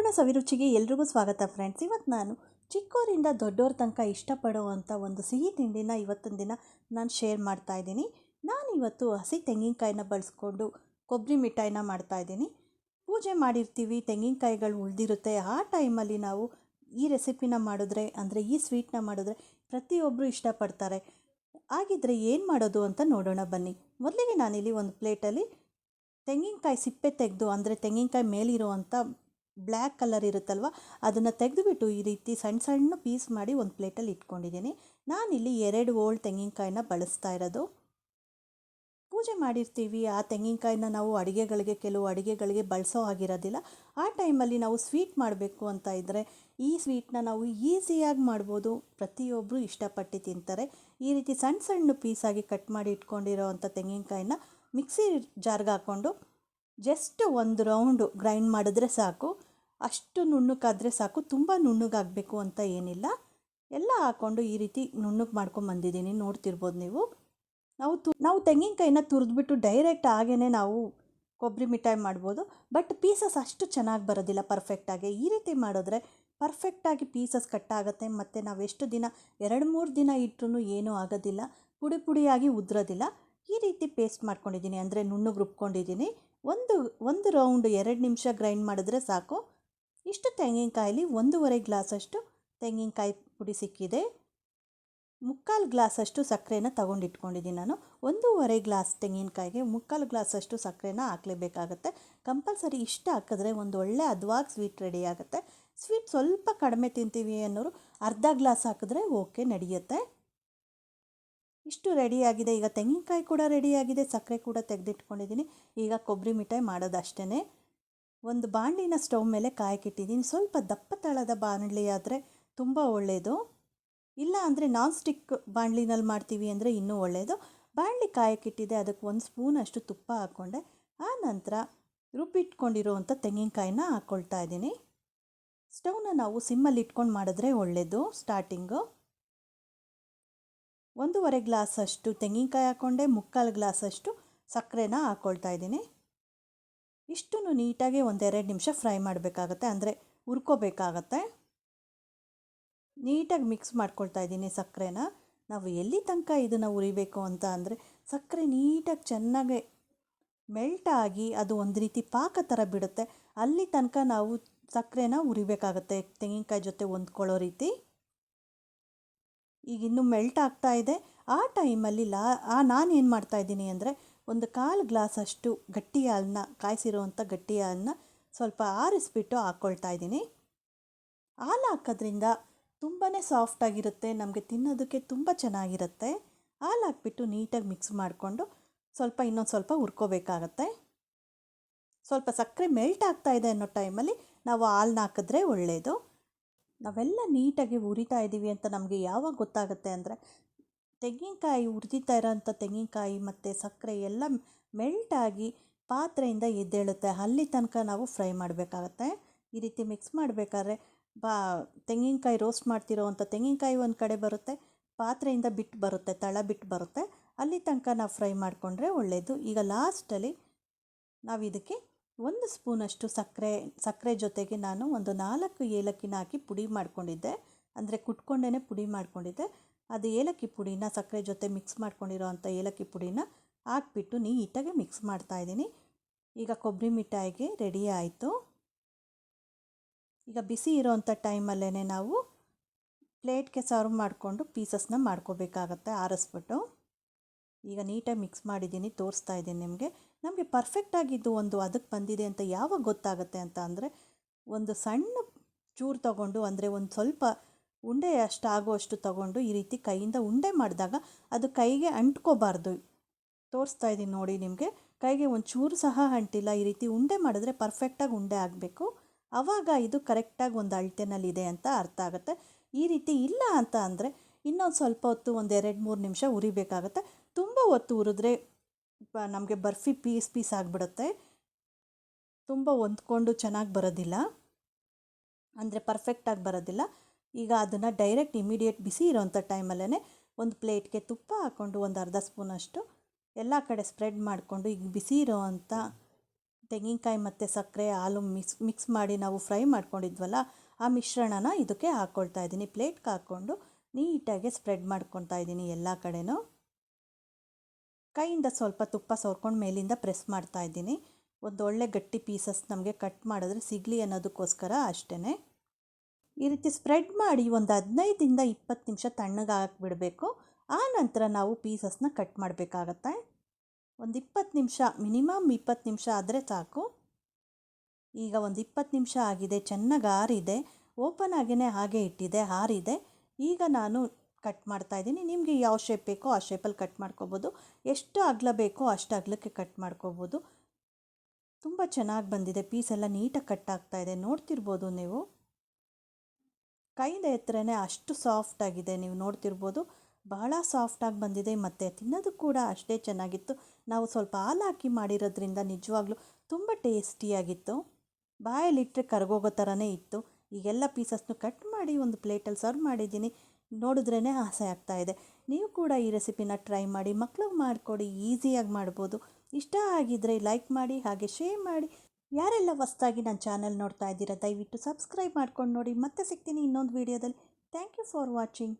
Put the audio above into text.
ಕನ್ನಡ ಸವಿರುಚಿಗೆ ಎಲ್ರಿಗೂ ಸ್ವಾಗತ ಫ್ರೆಂಡ್ಸ್. ಇವತ್ತು ನಾನು ಚಿಕ್ಕವರಿಂದ ದೊಡ್ಡವ್ರ ತನಕ ಇಷ್ಟಪಡುವಂಥ ಒಂದು ಸಿಹಿ ತಿಂಡಿನ ಇವತ್ತಿನ ದಿನ ನಾನು ಶೇರ್ ಮಾಡ್ತಾ ಇದ್ದೀನಿ. ನಾನಿವತ್ತು ಹಸಿ ತೆಂಗಿನಕಾಯಿನ ಬಳಸ್ಕೊಂಡು ಕೊಬ್ಬರಿ ಮಿಠಾಯಿನ ಮಾಡ್ತಾಯಿದ್ದೀನಿ. ಪೂಜೆ ಮಾಡಿರ್ತೀವಿ, ತೆಂಗಿನಕಾಯಿಗಳು ಉಳಿದಿರುತ್ತೆ. ಆ ಟೈಮಲ್ಲಿ ನಾವು ಈ ರೆಸಿಪಿನ ಮಾಡಿದ್ರೆ, ಅಂದರೆ ಈ ಸ್ವೀಟ್ನ ಮಾಡಿದ್ರೆ ಪ್ರತಿಯೊಬ್ಬರು ಇಷ್ಟಪಡ್ತಾರೆ. ಹಾಗಿದ್ರೆ ಏನು ಮಾಡೋದು ಅಂತ ನೋಡೋಣ ಬನ್ನಿ. ಮೊದಲಿಗೆ ನಾನಿಲ್ಲಿ ಒಂದು ಪ್ಲೇಟಲ್ಲಿ ತೆಂಗಿನಕಾಯಿ ಸಿಪ್ಪೆ ತೆಗೆದು, ಅಂದರೆ ತೆಂಗಿನಕಾಯಿ ಮೇಲಿರುವಂಥ ಬ್ಲ್ಯಾಕ್ ಕಲರ್ ಇರುತ್ತಲ್ವ, ಅದನ್ನು ತೆಗೆದುಬಿಟ್ಟು ಈ ರೀತಿ ಸಣ್ಣ ಸಣ್ಣ ಪೀಸ್ ಮಾಡಿ ಒಂದು ಪ್ಲೇಟಲ್ಲಿ ಇಟ್ಕೊಂಡಿದ್ದೀನಿ. ನಾನಿಲ್ಲಿ 2 ಓಲ್ಡ್ ತೆಂಗಿನಕಾಯಿನ ಬಳಸ್ತಾ ಇರೋದು. ಪೂಜೆ ಮಾಡಿರ್ತೀವಿ, ಆ ತೆಂಗಿನಕಾಯಿನ ನಾವು ಕೆಲವು ಅಡುಗೆಗಳಿಗೆ ಬಳಸೋ ಆಗಿರೋದಿಲ್ಲ. ಆ ಟೈಮಲ್ಲಿ ನಾವು ಸ್ವೀಟ್ ಮಾಡಬೇಕು ಅಂತ ಇದ್ದರೆ ಈ ಸ್ವೀಟ್ನ ನಾವು ಈಸಿಯಾಗಿ ಮಾಡ್ಬೋದು. ಪ್ರತಿಯೊಬ್ಬರು ಇಷ್ಟಪಟ್ಟು ತಿಂತಾರೆ. ಈ ರೀತಿ ಸಣ್ಣ ಸಣ್ಣ ಪೀಸಾಗಿ ಕಟ್ ಮಾಡಿ ಇಟ್ಕೊಂಡಿರೋ ಅಂಥ ತೆಂಗಿನಕಾಯಿನ ಮಿಕ್ಸಿ ಜಾರ್ಗೆ ಹಾಕ್ಕೊಂಡು ಜಸ್ಟ್ ಒಂದು ರೌಂಡು ಗ್ರೈಂಡ್ ಮಾಡಿದ್ರೆ ಸಾಕು. ಅಷ್ಟು ನುಣ್ಣಗಾದರೆ ಸಾಕು, ತುಂಬ ನುಣ್ಣಗಾಗಬೇಕು ಅಂತ ಏನಿಲ್ಲ. ಎಲ್ಲ ಹಾಕ್ಕೊಂಡು ಈ ರೀತಿ ನುಣ್ಣಗೆ ಮಾಡ್ಕೊಂಬಂದಿದ್ದೀನಿ, ನೋಡ್ತಿರ್ಬೋದು ನೀವು. ನಾವು ತೆಂಗಿನಕಾಯಿನ ತುರಿದ್ಬಿಟ್ಟು ಡೈರೆಕ್ಟ್ ಹಾಗೇ ನಾವು ಕೊಬ್ಬರಿ ಮಿಠಾಯಿ ಮಾಡ್ಬೋದು. ಬಟ್ ಪೀಸಸ್ ಅಷ್ಟು ಚೆನ್ನಾಗಿ ಬರೋದಿಲ್ಲ ಪರ್ಫೆಕ್ಟಾಗಿ. ಈ ರೀತಿ ಮಾಡಿದ್ರೆ ಪರ್ಫೆಕ್ಟಾಗಿ ಪೀಸಸ್ ಕಟ್ಟಾಗುತ್ತೆ. ಮತ್ತು ನಾವು ಎಷ್ಟು ದಿನ 2-3 ದಿನ ಇಟ್ಟರೂ ಏನೂ ಆಗೋದಿಲ್ಲ, ಪುಡಿಯಾಗಿ ಉದುರೋದಿಲ್ಲ. ಈ ರೀತಿ ಪೇಸ್ಟ್ ಮಾಡ್ಕೊಂಡಿದ್ದೀನಿ, ಅಂದರೆ ನುಣ್ಣಗೆ ರುಬ್ಕೊಂಡಿದ್ದೀನಿ. ಒಂದು ರೌಂಡ್ 2 ನಿಮಿಷ ಗ್ರೈಂಡ್ ಮಾಡಿದ್ರೆ ಸಾಕು. ಇಷ್ಟು ತೆಂಗಿನಕಾಯಲ್ಲಿ 1.5 ಗ್ಲಾಸಷ್ಟು ತೆಂಗಿನಕಾಯಿ ಪುಡಿ ಸಿಕ್ಕಿದೆ. 3/4 ಗ್ಲಾಸಷ್ಟು ಸಕ್ಕರೆನ ತೊಗೊಂಡಿಟ್ಕೊಂಡಿದ್ದೀನಿ ನಾನು. 1.5 ಗ್ಲಾಸ್ ತೆಂಗಿನಕಾಯಿಗೆ 3/4 ಗ್ಲಾಸಷ್ಟು ಸಕ್ಕರೆನ ಹಾಕಲೇಬೇಕಾಗತ್ತೆ. ಕಂಪಲ್ಸರಿ ಇಷ್ಟು ಹಾಕಿದ್ರೆ ಒಂದು ಒಳ್ಳೆ ಹದವಾಗಿ ಸ್ವೀಟ್ ರೆಡಿ ಆಗುತ್ತೆ. ಸ್ವೀಟ್ ಸ್ವಲ್ಪ ಕಡಿಮೆ ತಿಂತೀವಿ ಅನ್ನೋರು ಅರ್ಧ ಗ್ಲಾಸ್ ಹಾಕಿದ್ರೆ ಓಕೆ, ನಡೆಯುತ್ತೆ. ಇಷ್ಟು ರೆಡಿಯಾಗಿದೆ. ಈಗ ತೆಂಗಿನಕಾಯಿ ಕೂಡ ರೆಡಿಯಾಗಿದೆ, ಸಕ್ಕರೆ ಕೂಡ ತೆಗೆದಿಟ್ಕೊಂಡಿದ್ದೀನಿ. ಈಗ ಕೊಬ್ಬರಿ ಮಿಠಾಯಿ ಮಾಡೋದಷ್ಟೇ. ಒಂದು ಬಾಣಲಿನ ಸ್ಟವ್ ಮೇಲೆ ಕಾಯಕ್ಕಿಟ್ಟಿದ್ದೀನಿ. ಸ್ವಲ್ಪ ದಪ್ಪ ತಳದ ಬಾಣಲಿ ಆದರೆ ತುಂಬ ಒಳ್ಳೆಯದು. ಇಲ್ಲ ಅಂದರೆ ನಾನ್ ಸ್ಟಿಕ್ ಬಾಣಲಿನಲ್ಲಿ ಮಾಡ್ತೀವಿ ಅಂದರೆ ಇನ್ನೂ ಒಳ್ಳೆಯದು. ಬಾಣಲಿ ಕಾಯಕ್ಕಿಟ್ಟಿದೆ, ಅದಕ್ಕೆ 1 ಸ್ಪೂನಷ್ಟು ತುಪ್ಪ ಹಾಕ್ಕೊಂಡೆ. ಆ ನಂತರ ರುಬ್ಬಿಟ್ಕೊಂಡಿರೋವಂಥ ತೆಂಗಿನಕಾಯಿನ ಹಾಕ್ಕೊಳ್ತಾ ಇದ್ದೀನಿ. ಸ್ಟವ್ನ ನಾವು ಸಿಮ್ಮಲ್ಲಿ ಇಟ್ಕೊಂಡು ಮಾಡಿದ್ರೆ ಒಳ್ಳೆಯದು. ಸ್ಟಾರ್ಟಿಂಗು 1.5 ಗ್ಲಾಸಷ್ಟು ತೆಂಗಿನಕಾಯಿ ಹಾಕ್ಕೊಂಡೆ, 3/4 ಗ್ಲಾಸಷ್ಟು ಸಕ್ಕರೆನ ಹಾಕ್ಕೊಳ್ತಾ ಇದ್ದೀನಿ. ಇಷ್ಟು ನೀಟಾಗಿ 1-2 ನಿಮಿಷ ಫ್ರೈ ಮಾಡಬೇಕಾಗತ್ತೆ, ಅಂದರೆ ಹುರ್ಕೋಬೇಕಾಗತ್ತೆ. ನೀಟಾಗಿ ಮಿಕ್ಸ್ ಮಾಡ್ಕೊಳ್ತಾ ಇದ್ದೀನಿ ಸಕ್ಕರೆನ. ನಾವು ಎಲ್ಲಿ ತನಕ ಇದನ್ನು ಹುರಿಬೇಕು ಅಂತ ಅಂದರೆ ಸಕ್ಕರೆ ನೀಟಾಗಿ ಚೆನ್ನಾಗಿ ಮೆಲ್ಟಾಗಿ ಅದು ಒಂದು ರೀತಿ ಪಾಕ ಥರ ಬಿಡುತ್ತೆ. ಅಲ್ಲಿ ತನಕ ನಾವು ಸಕ್ಕರೆನ ಹುರಿಬೇಕಾಗತ್ತೆ, ತೆಂಗಿನಕಾಯಿ ಜೊತೆ ಹೊಂದ್ಕೊಳ್ಳೋ ರೀತಿ. ಈಗ ಇನ್ನೂ ಮೆಲ್ಟ್ ಆಗ್ತಾ ಇದೆ. ಆ ಟೈಮಲ್ಲಿ ನಾನು ಏನು ಮಾಡ್ತಾಯಿದ್ದೀನಿ ಅಂದರೆ 1/4 ಗ್ಲಾಸಷ್ಟು ಗಟ್ಟಿ ಹಾಲನ್ನ, ಕಾಯಿಸಿರೋವಂಥ ಗಟ್ಟಿ ಹಾಲನ್ನ ಸ್ವಲ್ಪ ಆರಿಸ್ಬಿಟ್ಟು ಹಾಕ್ಕೊಳ್ತಾ ಇದ್ದೀನಿ. ಹಾಲು ಹಾಕೋದ್ರಿಂದ ತುಂಬಾ ಸಾಫ್ಟಾಗಿರುತ್ತೆ, ನಮಗೆ ತಿನ್ನೋದಕ್ಕೆ ತುಂಬ ಚೆನ್ನಾಗಿರುತ್ತೆ. ಹಾಲು ಹಾಕ್ಬಿಟ್ಟು ನೀಟಾಗಿ ಮಿಕ್ಸ್ ಮಾಡಿಕೊಂಡು ಇನ್ನೊಂದು ಸ್ವಲ್ಪ ಹುರ್ಕೋಬೇಕಾಗತ್ತೆ. ಸ್ವಲ್ಪ ಸಕ್ಕರೆ ಮೆಲ್ಟ್ ಆಗ್ತಾ ಇದೆ ಅನ್ನೋ ಟೈಮಲ್ಲಿ ನಾವು ಹಾಲನ್ನ ಹಾಕಿದ್ರೆ ಒಳ್ಳೆಯದು. ನಾವೆಲ್ಲ ನೀಟಾಗಿ ಹುರಿತಾ ಇದ್ದೀವಿ ಅಂತ ನಮಗೆ ಯಾವಾಗ ಗೊತ್ತಾಗುತ್ತೆ ಅಂದರೆ ತೆಂಗಿನಕಾಯಿ, ಹುರಿದಿತಾ ಇರೋಂಥ ತೆಂಗಿನಕಾಯಿ ಮತ್ತು ಸಕ್ಕರೆ ಎಲ್ಲ ಮೆಲ್ಟಾಗಿ ಪಾತ್ರೆಯಿಂದ ಎದ್ದೇಳುತ್ತೆ. ಅಲ್ಲಿ ತನಕ ನಾವು ಫ್ರೈ ಮಾಡಬೇಕಾಗತ್ತೆ. ಈ ರೀತಿ ಮಿಕ್ಸ್ ಮಾಡಬೇಕಾದ್ರೆ ತೆಂಗಿನಕಾಯಿ ರೋಸ್ಟ್ ಮಾಡ್ತಿರೋವಂಥ ತೆಂಗಿನಕಾಯಿ ಒಂದು ಕಡೆ ಬರುತ್ತೆ, ಪಾತ್ರೆಯಿಂದ ಬಿಟ್ಟು ಬರುತ್ತೆ, ತಳ ಬಿಟ್ಟು ಬರುತ್ತೆ. ಅಲ್ಲಿ ತನಕ ನಾವು ಫ್ರೈ ಮಾಡಿಕೊಂಡ್ರೆ ಒಳ್ಳೆಯದು. ಈಗ ಲಾಸ್ಟಲ್ಲಿ ನಾವು ಇದಕ್ಕೆ 1 ಸ್ಪೂನಷ್ಟು ಸಕ್ಕರೆ ಜೊತೆಗೆ ನಾನು ಒಂದು 4 ಏಲಕ್ಕಿನ ಹಾಕಿ ಪುಡಿ ಮಾಡ್ಕೊಂಡಿದ್ದೆ, ಅಂದರೆ ಕುಟ್ಕೊಂಡೇ ಪುಡಿ ಮಾಡ್ಕೊಂಡಿದ್ದೆ. ಅದು ಏಲಕ್ಕಿ ಪುಡಿನ ಸಕ್ಕರೆ ಜೊತೆ ಮಿಕ್ಸ್ ಮಾಡ್ಕೊಂಡಿರೋ ಅಂಥ ಏಲಕ್ಕಿ ಪುಡಿನ ಹಾಕ್ಬಿಟ್ಟು ನೀಟಾಗಿ ಮಿಕ್ಸ್ ಮಾಡ್ತಾಯಿದ್ದೀನಿ. ಈಗ ಕೊಬ್ಬರಿ ಮಿಠಾಯಿಗೆ ರೆಡಿ ಆಯಿತು. ಈಗ ಬಿಸಿ ಇರೋವಂಥ ಟೈಮಲ್ಲೇ ನಾವು ಪ್ಲೇಟ್ಗೆ ಸರ್ವ್ ಮಾಡಿಕೊಂಡು ಪೀಸಸ್ನ ಮಾಡ್ಕೋಬೇಕಾಗತ್ತೆ, ಆರಿಸ್ಬಿಟ್ಟು. ಈಗ ನೀಟಾಗಿ ಮಿಕ್ಸ್ ಮಾಡಿದ್ದೀನಿ, ತೋರಿಸ್ತಾ ಇದ್ದೀನಿ ನಿಮಗೆ. ನಮಗೆ ಪರ್ಫೆಕ್ಟಾಗಿದ್ದು ಒಂದು ಅದಕ್ಕೆ ಬಂದಿದೆ ಅಂತ ಯಾವಾಗ ಗೊತ್ತಾಗುತ್ತೆ ಅಂತ ಅಂದರೆ ಒಂದು ಸಣ್ಣ ಚೂರು ತಗೊಂಡು, ಅಂದರೆ ಒಂದು ಸ್ವಲ್ಪ ಉಂಡೆ ಆಗುವಷ್ಟು ತಗೊಂಡು ಈ ರೀತಿ ಕೈಯಿಂದ ಉಂಡೆ ಮಾಡಿದಾಗ ಅದು ಕೈಗೆ ಅಂಟ್ಕೋಬಾರ್ದು. ತೋರಿಸ್ತಾ ಇದ್ದೀನಿ ನೋಡಿ ನಿಮಗೆ, ಕೈಗೆ ಒಂದು ಚೂರು ಸಹ ಅಂಟಿಲ್ಲ. ಈ ರೀತಿ ಉಂಡೆ ಮಾಡಿದ್ರೆ ಪರ್ಫೆಕ್ಟಾಗಿ ಉಂಡೆ ಆಗಬೇಕು. ಆವಾಗ ಇದು ಕರೆಕ್ಟಾಗಿ ಒಂದು ಅಳತೆನಲ್ಲಿದೆ ಅಂತ ಅರ್ಥ ಆಗುತ್ತೆ. ಈ ರೀತಿ ಇಲ್ಲ ಅಂತ ಅಂದರೆ ಇನ್ನೊಂದು ಸ್ವಲ್ಪ ಹೊತ್ತು, ಒಂದು 2-3 ನಿಮಿಷ ಹುರಿಬೇಕಾಗತ್ತೆ. ತುಂಬ ಹೊತ್ತು ಹುರಿದ್ರೆ ನಮಗೆ ಬರ್ಫಿ ಪೀಸ್ ಆಗಿಬಿಡುತ್ತೆ, ತುಂಬ ಹೊಂದ್ಕೊಂಡು ಚೆನ್ನಾಗಿ ಬರೋದಿಲ್ಲ, ಅಂದರೆ ಪರ್ಫೆಕ್ಟಾಗಿ ಬರೋದಿಲ್ಲ. ಈಗ ಅದನ್ನು ಡೈರೆಕ್ಟ್ ಇಮಿಡಿಯೇಟ್ ಬಿಸಿ ಇರೋವಂಥ ಟೈಮಲ್ಲೇ ಒಂದು ಪ್ಲೇಟ್ಗೆ ತುಪ್ಪ ಹಾಕ್ಕೊಂಡು ಒಂದು ಅರ್ಧ ಸ್ಪೂನಷ್ಟು ಎಲ್ಲ ಕಡೆ ಸ್ಪ್ರೆಡ್ ಮಾಡಿಕೊಂಡು ಈಗ ಬಿಸಿ ಇರೋವಂಥ ತೆಂಗಿನಕಾಯಿ ಮತ್ತು ಸಕ್ಕರೆ ಹಾಲು ಮಿಕ್ಸ್ ಮಾಡಿ ನಾವು ಫ್ರೈ ಮಾಡ್ಕೊಂಡಿದ್ವಲ್ಲ, ಆ ಮಿಶ್ರಣನ ಇದಕ್ಕೆ ಹಾಕ್ಕೊಳ್ತಾ ಇದ್ದೀನಿ. ಪ್ಲೇಟ್ಗೆ ಹಾಕ್ಕೊಂಡು ನೀಟಾಗಿ ಸ್ಪ್ರೆಡ್ ಮಾಡ್ಕೊತಾ ಇದ್ದೀನಿ ಎಲ್ಲ ಕಡೆನೂ. ಕೈಯಿಂದ ಸ್ವಲ್ಪ ತುಪ್ಪ ಸವರ್ಕೊಂಡು ಮೇಲಿಂದ ಪ್ರೆಸ್ ಮಾಡ್ತಾ ಇದ್ದೀನಿ. ಒಂದು ಒಳ್ಳೆ ಗಟ್ಟಿ ಪೀಸಸ್ ನಮಗೆ ಕಟ್ ಮಾಡಿದ್ರೆ ಸಿಗಲಿ ಅನ್ನೋದಕ್ಕೋಸ್ಕರ ಅಷ್ಟೇ. ಈ ರೀತಿ ಸ್ಪ್ರೆಡ್ ಮಾಡಿ ಒಂದು 15ರಿಂದ 20 ನಿಮಿಷ ತಣ್ಣಗೆ ಹಾಕಿಬಿಡಬೇಕು. ಆ ನಂತರ ನಾವು ಪೀಸಸ್ನ ಕಟ್ ಮಾಡಬೇಕಾಗತ್ತೆ. ಒಂದು 20 ನಿಮಿಷ, ಮಿನಿಮಮ್ 20 ನಿಮಿಷ ಆದರೆ ಸಾಕು. ಈಗ ಒಂದು 20 ನಿಮಿಷ ಆಗಿದೆ, ಚೆನ್ನಾಗಿ ಆರಿದೆ. ಓಪನ್ ಆಗಿಯೇ ಹಾಗೆ ಇಟ್ಟಿದೆ, ಆರಿದೆ. ಈಗ ನಾನು ಕಟ್ ಮಾಡ್ತಾಯಿದ್ದೀನಿ. ನಿಮಗೆ ಯಾವ ಶೇಪ್ ಬೇಕೋ ಆ ಶೇಪಲ್ಲಿ ಕಟ್ ಮಾಡ್ಕೋಬೋದು. ಎಷ್ಟು ಅಗಲ ಬೇಕೋ ಅಷ್ಟು ಅಗಲಕ್ಕೆ ಕಟ್ ಮಾಡ್ಕೋಬೋದು. ತುಂಬ ಚೆನ್ನಾಗಿ ಬಂದಿದೆ. ಪೀಸ್ ಎಲ್ಲ ನೀಟಾಗಿ ಕಟ್ ಆಗ್ತಾಯಿದೆ, ನೋಡ್ತಿರ್ಬೋದು ನೀವು. ಕೈಯಿಂದ ಎತ್ತರನೇ ಅಷ್ಟು ಸಾಫ್ಟಾಗಿದೆ, ನೀವು ನೋಡ್ತಿರ್ಬೋದು. ಬಹಳ ಸಾಫ್ಟಾಗಿ ಬಂದಿದೆ ಮತ್ತು ತಿನ್ನೋದು ಕೂಡ ಅಷ್ಟೇ ಚೆನ್ನಾಗಿತ್ತು. ನಾವು ಸ್ವಲ್ಪ ಹಾಲು ಹಾಕಿ ಮಾಡಿರೋದ್ರಿಂದ ನಿಜವಾಗ್ಲೂ ತುಂಬ ಟೇಸ್ಟಿಯಾಗಿತ್ತು. ಬಾಯಲ್ಲಿಟ್ಟರೆ ಕರಗೋಗೋ ಥರನೇ ಇತ್ತು. ಈಗೆಲ್ಲ ಪೀಸಸ್ನು ಕಟ್ ಮಾಡಿ ಒಂದು ಪ್ಲೇಟಲ್ಲಿ ಸರ್ವ್ ಮಾಡಿದ್ದೀನಿ. ನೋಡಿದ್ರೇ ಆಸೆ ಆಗ್ತಾಯಿದೆ. ನೀವು ಕೂಡ ಈ ರೆಸಿಪಿನ ಟ್ರೈ ಮಾಡಿ, ಮಕ್ಕಳಿಗೆ ಮಾಡಿಕೊಡಿ, ಈಸಿಯಾಗಿ ಮಾಡ್ಬೋದು. ಇಷ್ಟ ಆಗಿದ್ದರೆ ಲೈಕ್ ಮಾಡಿ, ಹಾಗೆ ಶೇರ್ ಮಾಡಿ. ಯಾರೆಲ್ಲ ಹೊಸ್ದಾಗಿ ನನ್ನ ಚಾನಲ್ ನೋಡ್ತಾ ಇದ್ದೀರಾ ದಯವಿಟ್ಟು ಸಬ್ಸ್ಕ್ರೈಬ್ ಮಾಡ್ಕೊಂಡು ನೋಡಿ. ಮತ್ತೆ ಸಿಗ್ತೀನಿ ಇನ್ನೊಂದು ವೀಡಿಯೋದಲ್ಲಿ. Thank you for watching.